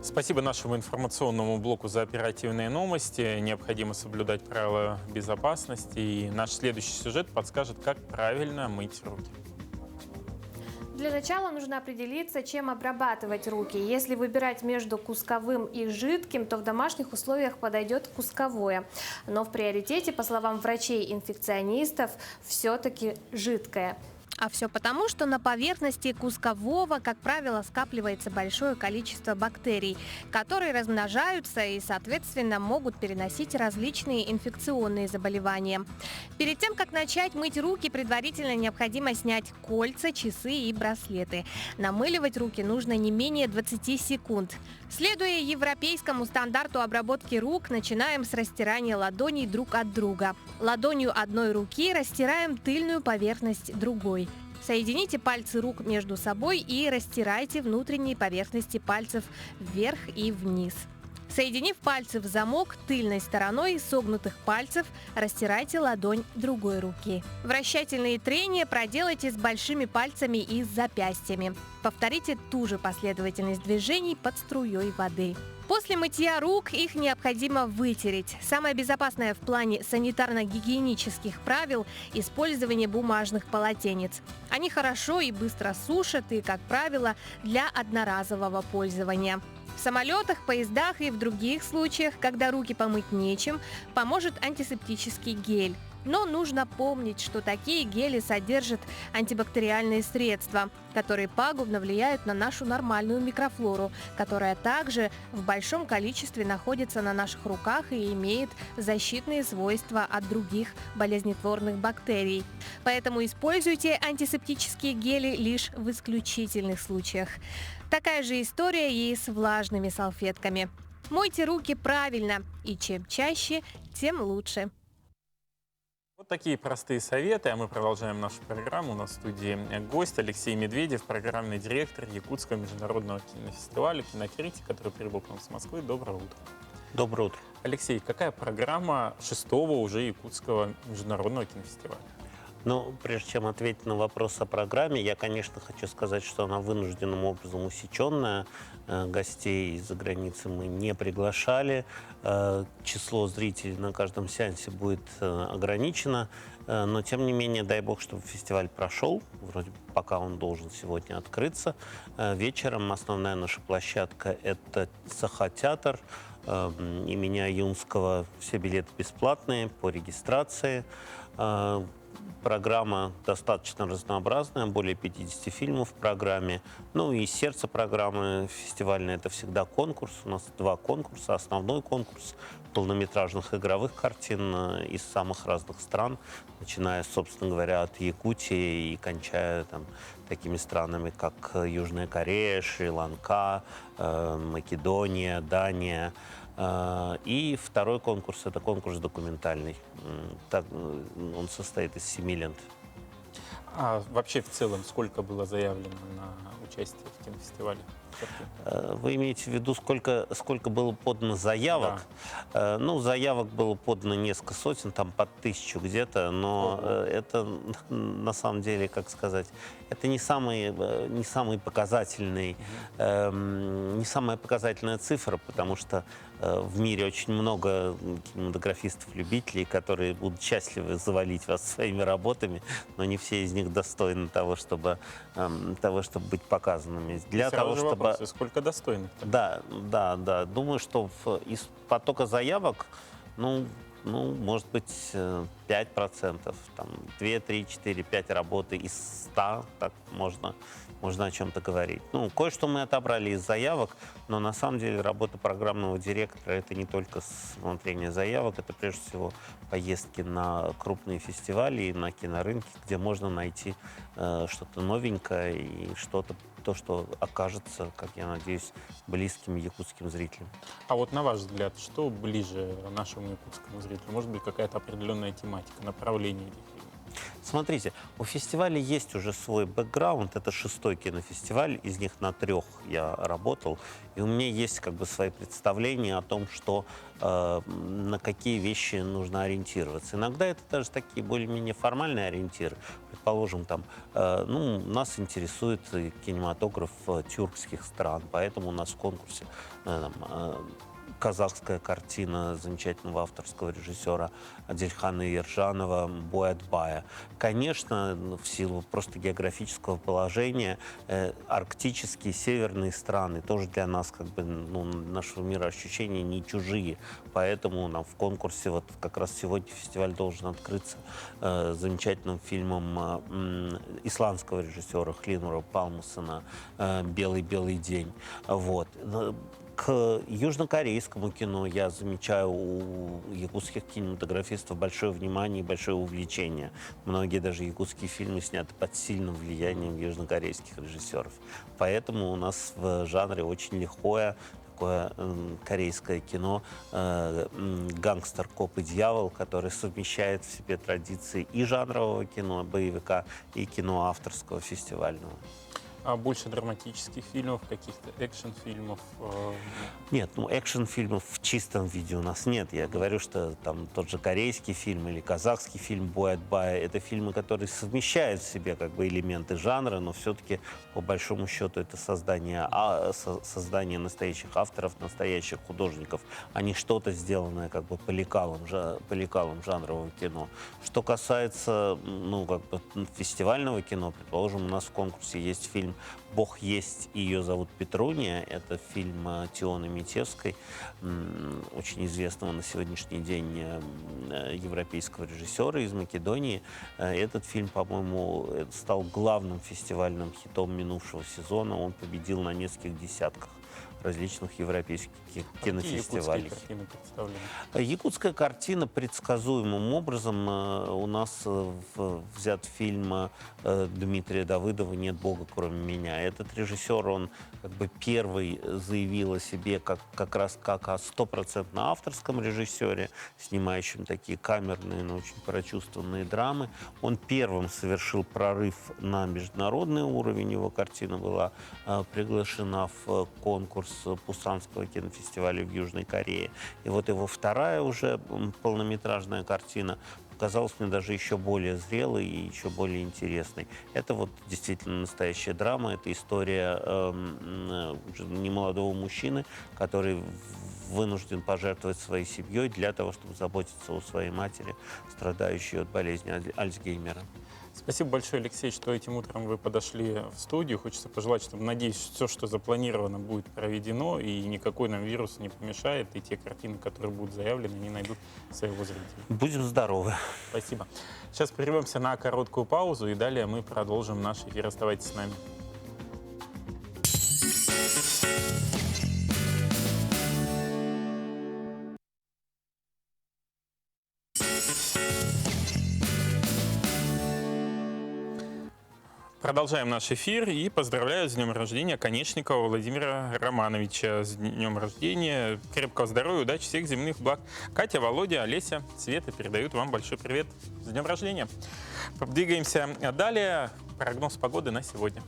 Спасибо нашему информационному блоку за оперативные новости. Необходимо соблюдать правила безопасности. И наш следующий сюжет подскажет, как правильно мыть руки. Для начала нужно определиться, чем обрабатывать руки. Если выбирать между кусковым и жидким, то в домашних условиях подойдет кусковое. Но в приоритете, по словам врачей-инфекционистов, все-таки жидкое. А все потому, что на поверхности кускового, как правило, скапливается большое количество бактерий, которые размножаются и, соответственно, могут переносить различные инфекционные заболевания. Перед тем, как начать мыть руки, предварительно необходимо снять кольца, часы и браслеты. Намыливать руки нужно не менее 20 секунд. Следуя европейскому стандарту обработки рук, начинаем с растирания ладоней друг от друга. Ладонью одной руки растираем тыльную поверхность другой. Соедините пальцы рук между собой и растирайте внутренние поверхности пальцев вверх и вниз. Соединив пальцы в замок тыльной стороной согнутых пальцев, растирайте ладонь другой руки. Вращательные трения проделайте с большими пальцами и с запястьями. Повторите ту же последовательность движений под струей воды. После мытья рук их необходимо вытереть. Самое безопасное в плане санитарно-гигиенических правил – использование бумажных полотенец. Они хорошо и быстро сушат и, как правило, для одноразового пользования. В самолетах, поездах и в других случаях, когда руки помыть нечем, поможет антисептический гель. Но нужно помнить, что такие гели содержат антибактериальные средства, которые пагубно влияют на нашу нормальную микрофлору, которая также в большом количестве находится на наших руках и имеет защитные свойства от других болезнетворных бактерий. Поэтому используйте антисептические гели лишь в исключительных случаях. Такая же история и с влажными салфетками. Мойте руки правильно, и чем чаще, тем лучше. Вот такие простые советы, а мы продолжаем нашу программу. У нас в студии гость Алексей Медведев, программный директор Якутского международного кинофестиваля, кинокритик, который прибыл к нам с Москвы. Доброе утро. Доброе утро. Алексей, какая программа 6-го уже Якутского международного кинофестиваля? Ну, прежде чем ответить на вопрос о программе, я, конечно, хочу сказать, что она вынужденным образом усеченная. Гостей из-за границы мы не приглашали. Число зрителей на каждом сеансе будет ограничено. Но, тем не менее, дай бог, чтобы фестиваль прошел. Вроде пока он должен сегодня открыться. Вечером основная наша площадка – это Саха-театр имени Аюнского. Все билеты бесплатные по регистрации. Программа достаточно разнообразная, более 50 фильмов в программе. Ну и сердце программы фестивальной – это всегда конкурс. У нас 2 конкурса. Основной конкурс полнометражных игровых картин из самых разных стран, начиная, собственно говоря, от Якутии и кончая такими странами, как Южная Корея, Шри-Ланка, Македония, Дания. И второй конкурс – это конкурс документальный. Он состоит из 7 лент. А вообще в целом сколько было заявлено на участие в кинофестивале? Вы имеете в виду, сколько было подано заявок? Да. Ну, заявок было подано несколько сотен, там под 1000 где-то, но это на самом деле, как сказать, это не самая показательная цифра, потому что в мире очень много кинематографистов-любителей, которые будут счастливы завалить вас своими работами, но не все из них достойны того, чтобы быть показанными. Для того, чтобы... Сколько достойных? Да. Думаю, что из потока заявок, может быть, 5%, 2, 3, 4, 5 работы из 100, так можно о чем-то говорить. Кое-что мы отобрали из заявок, но на самом деле работа программного директора – это не только смотрение заявок, это прежде всего поездки на крупные фестивали и на кинорынки, где можно найти что-то новенькое и то, что окажется, как я надеюсь, близким якутским зрителям. А вот на ваш взгляд, что ближе нашему якутскому зрителю? Может быть, какая-то определенная тематика, направление этих фильмов? Смотрите, у фестиваля есть уже свой бэкграунд. Это 6-й кинофестиваль, из них на 3 я работал. И у меня есть свои представления о том, что на какие вещи нужно ориентироваться. Иногда это даже такие более-менее формальные ориентиры. Предположим, нас интересует кинематограф тюркских стран, поэтому у нас в конкурсе казахская картина замечательного авторского режиссера Адельхана Ержанова «Бой от бая». Конечно, в силу просто географического положения, арктические северные страны тоже для нас, как бы, ну, нашего мироощущения не чужие. Поэтому нам в конкурсе, вот как раз сегодня фестиваль должен открыться замечательным фильмом исландского режиссера Хлинура Палмасона «Белый-белый день». Вот. К южнокорейскому кино я замечаю у якутских кинематографистов большое внимание и большое увлечение. Многие даже якутские фильмы сняты под сильным влиянием южнокорейских режиссеров. Поэтому у нас в жанре очень лихое такое корейское кино «Гангстер, коп и дьявол», который совмещает в себе традиции и жанрового кино, боевика, и кино авторского, фестивального. А больше драматических фильмов, каких-то экшн-фильмов? Нет, ну экшн-фильмов в чистом виде у нас нет. Я говорю, что там тот же корейский фильм или казахский фильм «Бой от бая» — это фильмы, которые совмещают в себе как бы элементы жанра, но все-таки по большому счету это создание настоящих авторов, настоящих художников, а не что-то сделанное как бы по лекалам жанрового кино. Что касается, ну, как бы фестивального кино, предположим, у нас в конкурсе есть фильм «Бог есть», и ее зовут Петруния. Это фильм Тионы Митевской, очень известного на сегодняшний день европейского режиссера из Македонии. Этот фильм, по-моему, стал главным фестивальным хитом минувшего сезона. Он победил на нескольких десятках различных европейских кинофестивалей. Якутская картина предсказуемым образом. У нас взят фильм Дмитрия Давыдова «Нет Бога, кроме меня». Этот режиссер, он как бы первый заявил о себе как раз как о стопроцентно авторском режиссере, снимающем такие камерные, но очень прочувствованные драмы. Он первым совершил прорыв на международный уровень. Его картина была приглашена в конкурс Пусанского кинофестиваля в Южной Корее. И вот его вторая уже полнометражная картина показалась мне даже еще более зрелой и еще более интересной. Это вот действительно настоящая драма. Это история немолодого мужчины, который вынужден пожертвовать своей семьей для того, чтобы заботиться о своей матери, страдающей от болезни Альцгеймера. Спасибо большое, Алексей, что этим утром вы подошли в студию. Хочется пожелать, чтобы, надеюсь, все, что запланировано, будет проведено, и никакой нам вирус не помешает, и те картины, которые будут заявлены, не найдут своего зрителя. Будем здоровы. Спасибо. Сейчас прервемся на короткую паузу, и далее мы продолжим наш эфир. Оставайтесь с нами. Продолжаем наш эфир и поздравляю с днем рождения Конечникова Владимира Романовича. С днем рождения, крепкого здоровья, удачи, всех земных благ. Катя, Володя, Олеся, Света передают вам большой привет. С днем рождения. Двигаемся далее. Прогноз погоды на сегодня.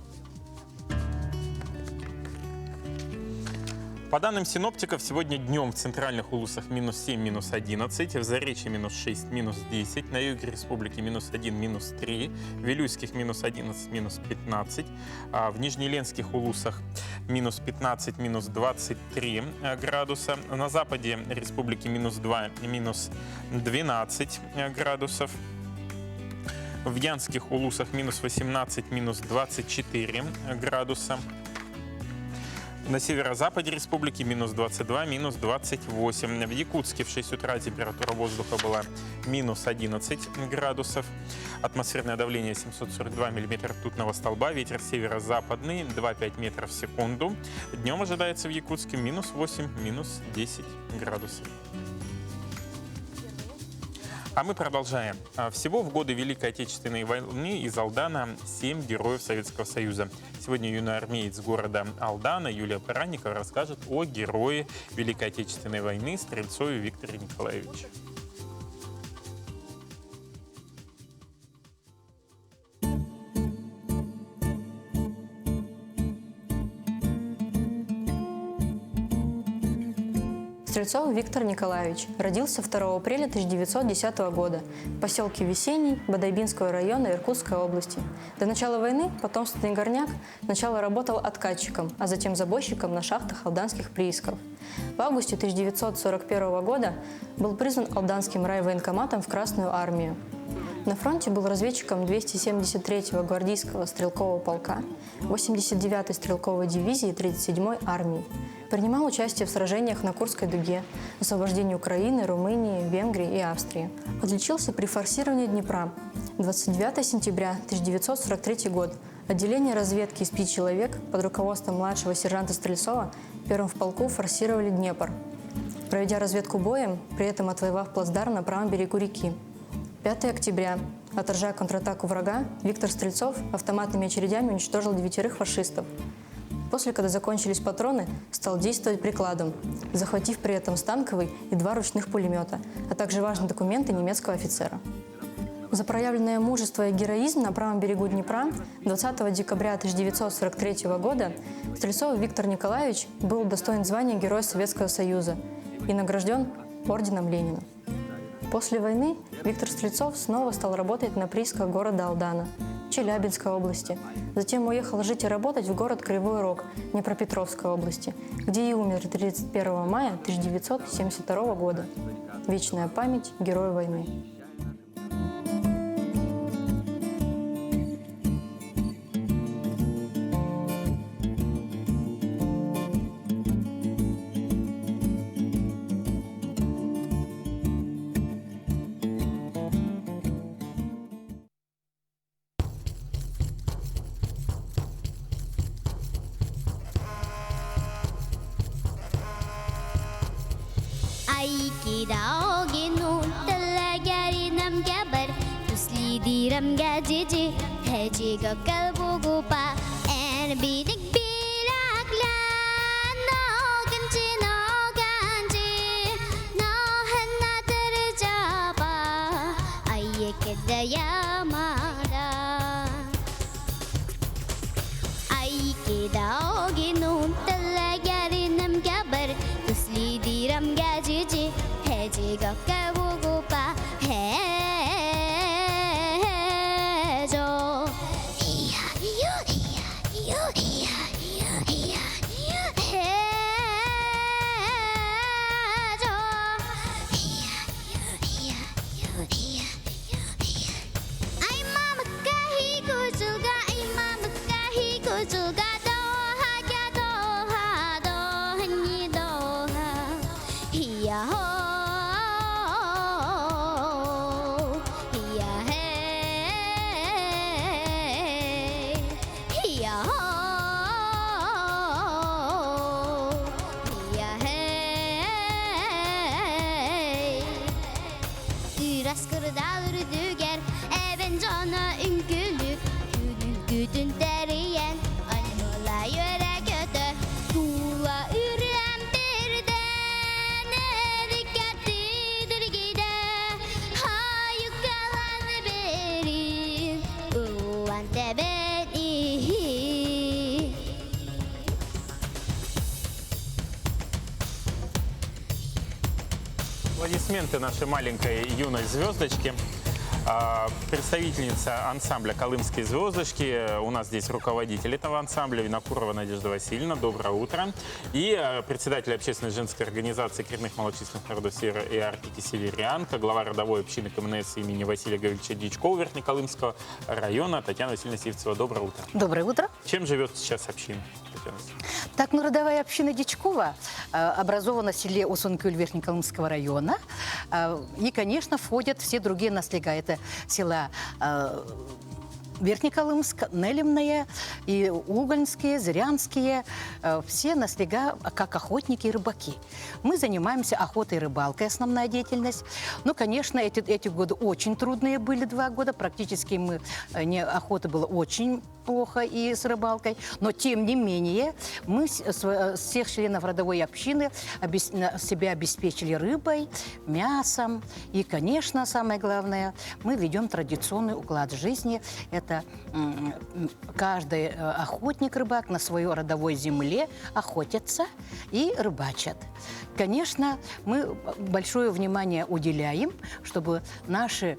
По данным синоптиков, сегодня днем в центральных улусах -7, -11, в Заречье -6, -10, на юге республики -1, -3, в Вилюйских -11, -15, а в Нижнеленских улусах -15, -23 градуса, на западе республики -2, -12 градусов, в Янских улусах -18, -24 градуса. На северо-западе республики -22, -28. В Якутске в 6 утра температура воздуха была -11 градусов. Атмосферное давление 742 миллиметра ртутного столба. Ветер северо-западный 2,5 метров в секунду. Днем ожидается в Якутске -8, -10 градусов. А мы продолжаем. Всего в годы Великой Отечественной войны из Алдана 7 героев Советского Союза. Сегодня юный армеец города Алдана Юлия Баранникова расскажет о герое Великой Отечественной войны Стрельцове Викторе Николаевиче. Стрельцов Виктор Николаевич родился 2 апреля 1910 года в поселке Весенний Бодайбинского района Иркутской области. До начала войны потомственный горняк сначала работал откатчиком, а затем забойщиком на шахтах алданских приисков. В августе 1941 года был призван алданским райвоенкоматом в Красную армию. На фронте был разведчиком 273-го гвардейского стрелкового полка, 89-й стрелковой дивизии 37-й армии. Принимал участие в сражениях на Курской дуге, освобождении Украины, Румынии, Венгрии и Австрии. Отличился при форсировании Днепра. 29 сентября 1943 год. Отделение разведки из 5 человек под руководством младшего сержанта Стрельцова первым в полку форсировали Днепр, проведя разведку боем, при этом отвоевав плацдарм на правом берегу реки. 5 октября. Отражая контратаку врага, Виктор Стрельцов автоматными очередями уничтожил 9 фашистов. После, когда закончились патроны, стал действовать прикладом, захватив при этом станковый и 2 ручных пулемета, а также важные документы немецкого офицера. За проявленное мужество и героизм на правом берегу Днепра 20 декабря 1943 года Стрельцов Виктор Николаевич был удостоен звания Героя Советского Союза и награжден орденом Ленина. После войны Виктор Стрельцов снова стал работать на приисках города Алдана, Челябинской области. Затем уехал жить и работать в город Кривой Рог, Днепропетровской области, где и умер 31 мая 1972 года. Вечная память герою войны. Аплодисменты нашей маленькой юной звездочки. Представительница ансамбля «Колымские звездочки». У нас здесь руководитель этого ансамбля Винокурова Надежда Васильевна. Доброе утро. И председатель общественной женской организации коренных малочисленных народов Севера и Арктики «Северянка», глава родовой общины КМНС имени Василия Гавриловича Дьячкова Верхнеколымского района Татьяна Васильевна Сивцева. Доброе утро. Доброе утро. Чем живет сейчас община? Так, ну, родовая община Дьячкова образована в селе Усункюль Верхнеколымского района. И, конечно, входят все другие наслега. Это села Верхнеколымск, Нелемное, и Угольнские, Зырянские, все наслега как охотники и рыбаки. Мы занимаемся охотой и рыбалкой, основная деятельность. Ну, конечно, эти годы очень трудные были, 2 года. Практически охота была очень плохо и с рыбалкой. Но, тем не менее, мы всех членов родовой общины себя обеспечили рыбой, мясом. И, конечно, самое главное, мы ведем традиционный уклад жизни. Это это каждый охотник-рыбак на своей родовой земле охотятся и рыбачат. Конечно, мы большое внимание уделяем, чтобы наши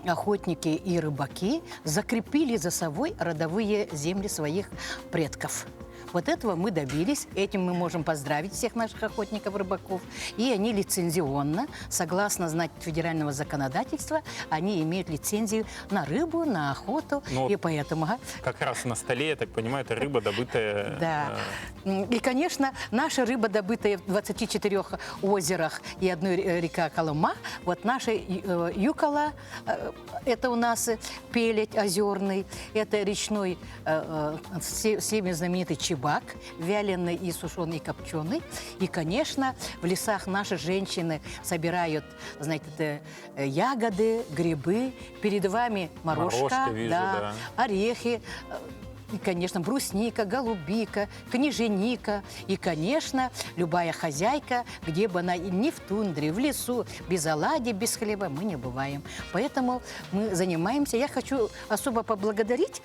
охотники и рыбаки закрепили за собой родовые земли своих предков. Вот этого мы добились. Этим мы можем поздравить всех наших охотников, рыбаков. И они лицензионно, согласно, значит, федерального законодательства, они имеют лицензию на рыбу, на охоту. Ну, и поэтому... Как раз на столе, я так понимаю, это рыба, добытая... Да. И, конечно, наша рыба, добытая в 24 озерах и одной река Колыма, вот наша юкола, это у нас пеледь озерный, это речной, всеми знаменитый чебак, вяленый и сушеный, и копченый. И, конечно, в лесах наши женщины собирают, знаете, ягоды, грибы. Перед вами морожка, вижу, да, орехи. И, конечно, брусника, голубика, княженика. И, конечно, любая хозяйка, где бы она ни в тундре, в лесу, без оладий, без хлеба, мы не бываем. Поэтому мы занимаемся. Я хочу особо поблагодарить,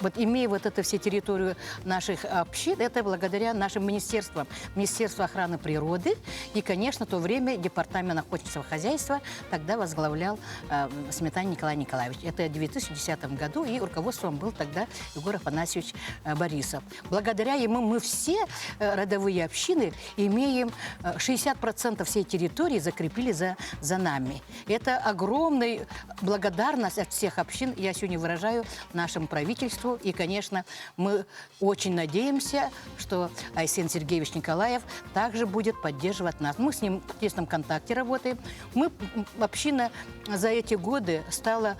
вот имея вот эту все территорию наших общин, это благодаря нашим министерствам. Министерство охраны природы и, конечно, в то время департамент охотничьего хозяйства тогда возглавлял Сметанин Николай Николаевич. Это в 2010 году, и руководством был тогда Егор Афанасьевич Борисов. Благодаря ему мы все родовые общины имеем 60% всей территории закрепили за нами. Это огромная благодарность от всех общин, я сегодня выражаю нашему правительству. И, конечно, мы очень надеемся, что Айсен Сергеевич Николаев также будет поддерживать нас. Мы с ним в тесном контакте работаем. Община за эти годы стала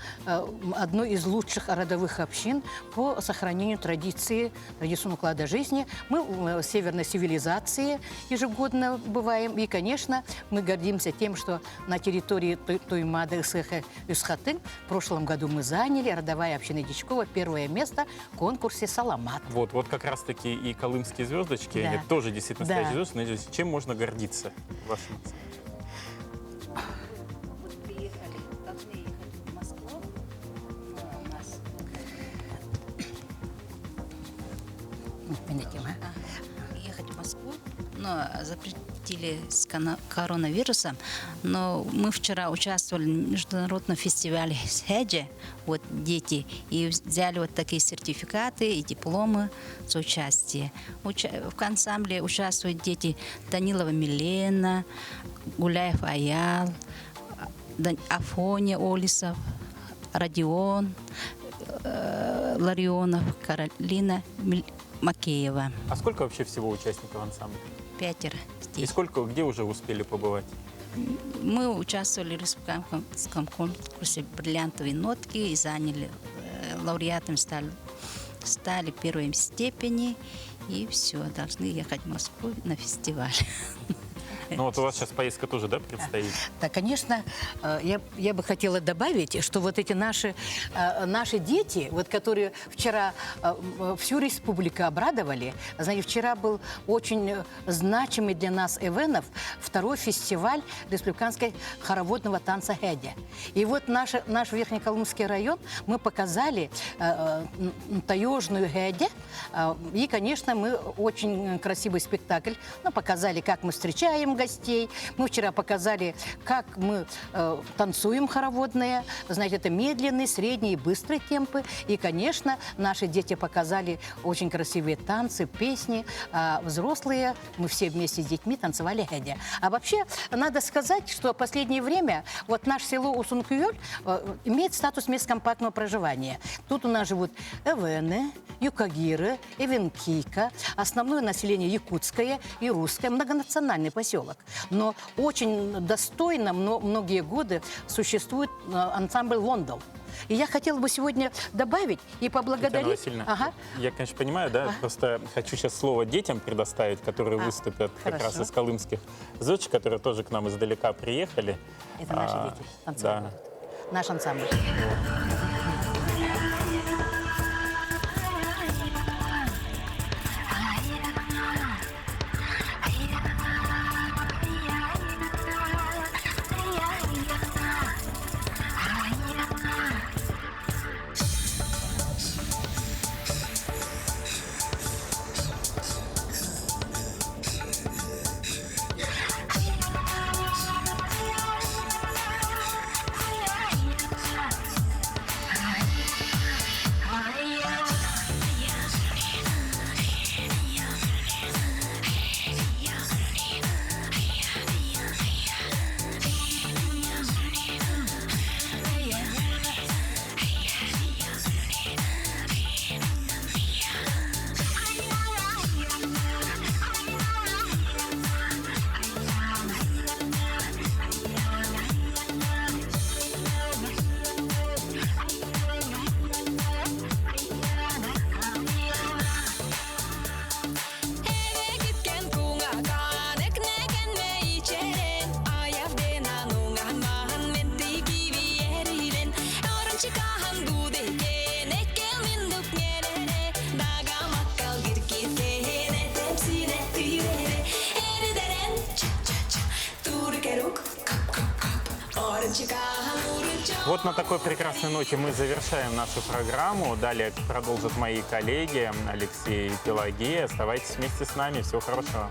одной из лучших родовых общин по сохранению традиционного уклада жизни. Мы в северной цивилизации ежегодно бываем. И, конечно, мы гордимся тем, что на территории Туймады, Исыха и Усхатын в прошлом году мы заняли, родовая община Дичкова, первое место в конкурсе «Саламат». Вот как раз-таки и колымские звездочки, да. они тоже действительно настоящие Да. звезды. Надеюсь, чем можно гордиться вашим? Ехать в Москву, но запретили с коронавирусом. Но мы вчера участвовали в международном фестивале «Хеджи», вот дети, и взяли вот такие сертификаты и дипломы за участие. В ансамбле участвуют дети Данилова Милена, Гуляев Аял, Афоня Олисов, Родион Ларионов, Каролина Макеева. А сколько вообще всего участников ансамбля? 5 детей. И где уже успели побывать? Мы участвовали в республиканском конкурсе «Бриллиантовые нотки» и заняли, лауреатом стали первой степени. И все, должны ехать в Москву на фестиваль. Ну вот у вас сейчас поездка тоже, да, предстоит? Да, конечно, я бы хотела добавить, что вот эти наши дети, вот, которые вчера всю республику обрадовали, знаете, вчера был очень значимый для нас Эвенов второй фестиваль республиканского хороводного танца «Хедя». И вот наш Верхнеколымский район мы показали таежную «Хедя». И, конечно, мы очень красивый спектакль показали, как мы встречаем гостей. Мы вчера показали, как мы танцуем хороводные. Знаете, это медленные, средние и быстрые темпы. И, конечно, наши дети показали очень красивые танцы, песни. А взрослые, мы все вместе с детьми танцевали «Хедя». А вообще, надо сказать, что в последнее время вот наше село Усункуёль имеет статус мест компактного проживания. Тут у нас живут эвены, юкагиры, эвенкийка, основное население якутское и русское, многонациональный поселок. Но очень достойно многие годы существует ансамбль «Лондон». И я хотела бы сегодня добавить и поблагодарить... Ага. Я, конечно, понимаю, да, просто хочу сейчас слово детям предоставить, которые выступят как раз из колымских звездочек, которые тоже к нам издалека приехали. Это наши дети танцевали. Да. Наш ансамбль. Вот на такой прекрасной ноте мы завершаем нашу программу. Далее продолжат мои коллеги Алексей и Пелагея. Оставайтесь вместе с нами. Всего хорошего.